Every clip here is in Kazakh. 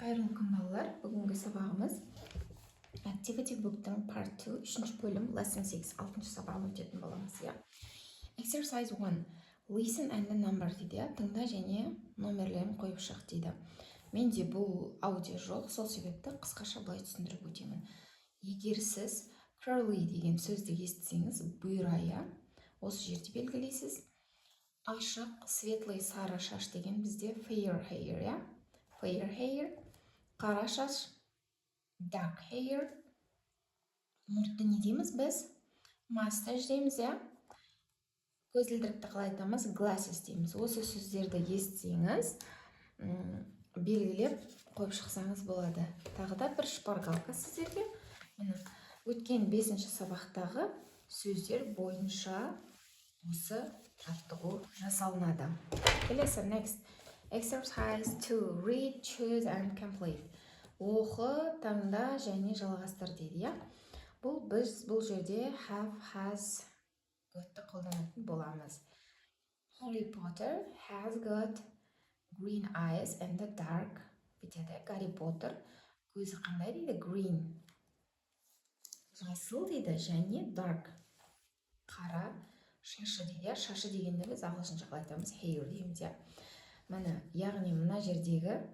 Қайырлы күн балалар. Бүгінгі сабағымыз Activity Book'тың Part 2, 3-ші бөлім, Lesson 6, 6-шы сабағын өтетін боламыз. Exercise 1. Listen and the number дейді. Тыңда және номерлерін қойып шық дейді. Менде бұл аудио жоқ, сол себепті қысқаша былай түсіндіріп өтемін. Егер сіз curly деген сөзді естісеңіз, бұйра, осы жерде белгілейсіз. Ашық, светлый, сары шаш деген бізде fair hair, fair hair. Қара шаш, dark hair. Мұртты не дейміз біз? Mustache дейміз, көзілдірікті қалай айтамыз? Glasses дейміз. Осы сөздерді естісеңіз, белгілеп қойып шықсаңыз болады. Тағы да бір шпаргалка сіздерге. Өткен 5-ші сабақтағы сөздер бойынша осы жаттығу жасалынады. Келесі, next. Exercise 2. Read, choose and complete. Оқы, таңда және жалғастыр дейді. Бұл жерде have, has, got'ты қолданатын боламыз. Harry Potter has got green eyes and the dark. Бітеді. Гарри Поттер көзі қандай дейді? Green. Жасыл дейді және dark. Қара. Шашы дейді. Шашы дегенде біз ағылшынша қалай айтамыз? Hair дейміз. Міне, яғни мына жердегі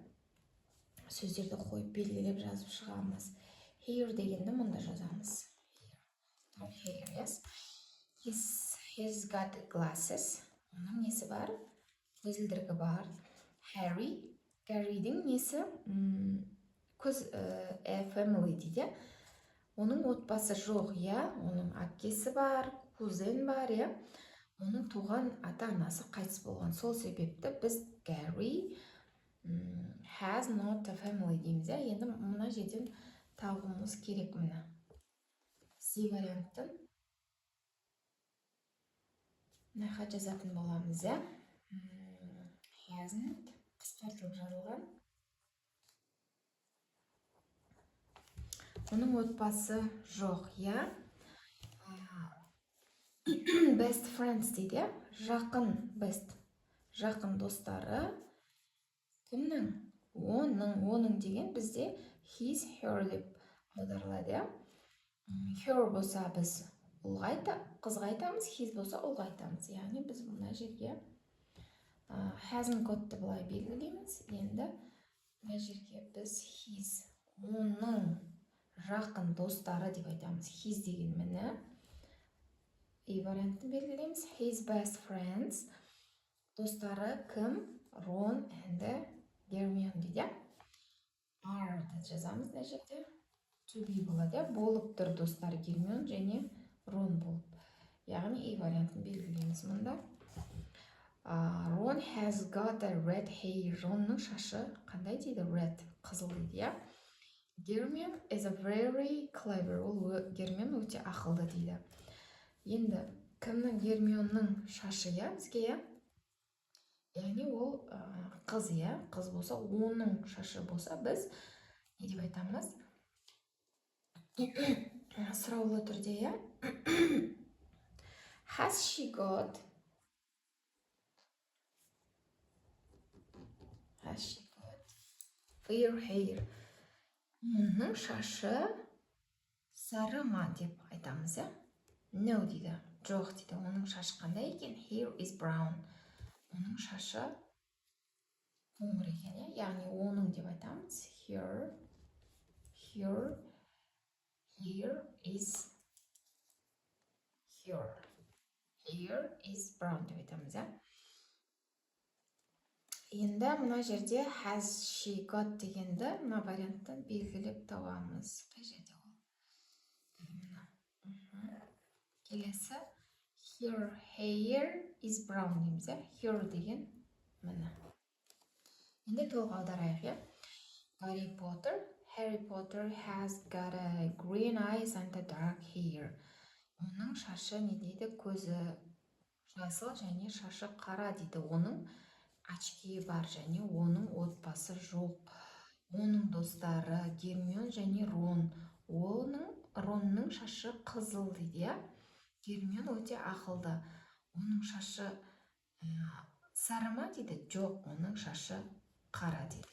сөздерді қойып белгілеп жазып шығамыз. Hair дегенді мұнда жазамыз. Hair, yes. He's got glasses. Оның несі бар? Көзілдірігі бар. Harry'дің несі? Family дейді. Оның отбасы жоқ, оның әкесі бар, кузен бар, оның туған ата-анасы қайтыс болған. Сол себепті біз Gary has not a family дейміз. Енді мұна жерден тауымыз керек міне. C варианттың нақат жазатын боламыз. Hasn't қысқартылып жазылған. Оның отбасы жоқ, Best friends дейді. Жақын достары. Кімнің? Оның деген бізде his, her деп аударылады. Her болса біз қызға айтамыз, his болса ұлға айтамыз. Яғни біз мұна жерге hasn't got'ты былай белгілейміз. Енді мұна жерге біз his, оның жақын достары деп айтамыз. His деген міне. И вариантын белгілейміз. His best friends. Достары кім? Ron and Hermione дейді. Are жазамыз да жерде. To be болады. Болып тұр достар Гермион және Ron болып. Яғни и вариантын белгілейміз мұнда. Ron has got a red hair. Ronның шашы қандай дейді? Red, қызыл дейді. Hermione is a very clever. Ол Гермион өте ақылды дейді. Енді кімнің? Гермионның шашы бізге, яғни ол қыз, қыз болса, оның шашы болса, біз не деп айтамыз? Сұраулы түрде, Has she got fair hair? Оның шашы сары ма деп айтамыз, No дейді, жоқ дейді. Оның шашы қандай екен? Hair is brown. Оның шашы қоңыр екен, яғни оның деп айтамыз. Here is brown деп айтамыз. Енді мұна жерде has she got дегенді мұна варианттан белгілеп табамыз. Қай жерде ол? Келесі, her hair is brown дейміз. Her деген міне. Енді толық аударайық. Harry Potter has got a green eyes and a dark hair. Оның шашы не дейді? Көзі жасыл және шашы қара дейді. Оның очки бар және оның отбасы жоқ. Оның достары Гермион және Рон. Ронның шашы қызыл дейді. Гермион өте ақылды. Оның шашы сары ма дейді? Жоқ, оның шашы қара дейді.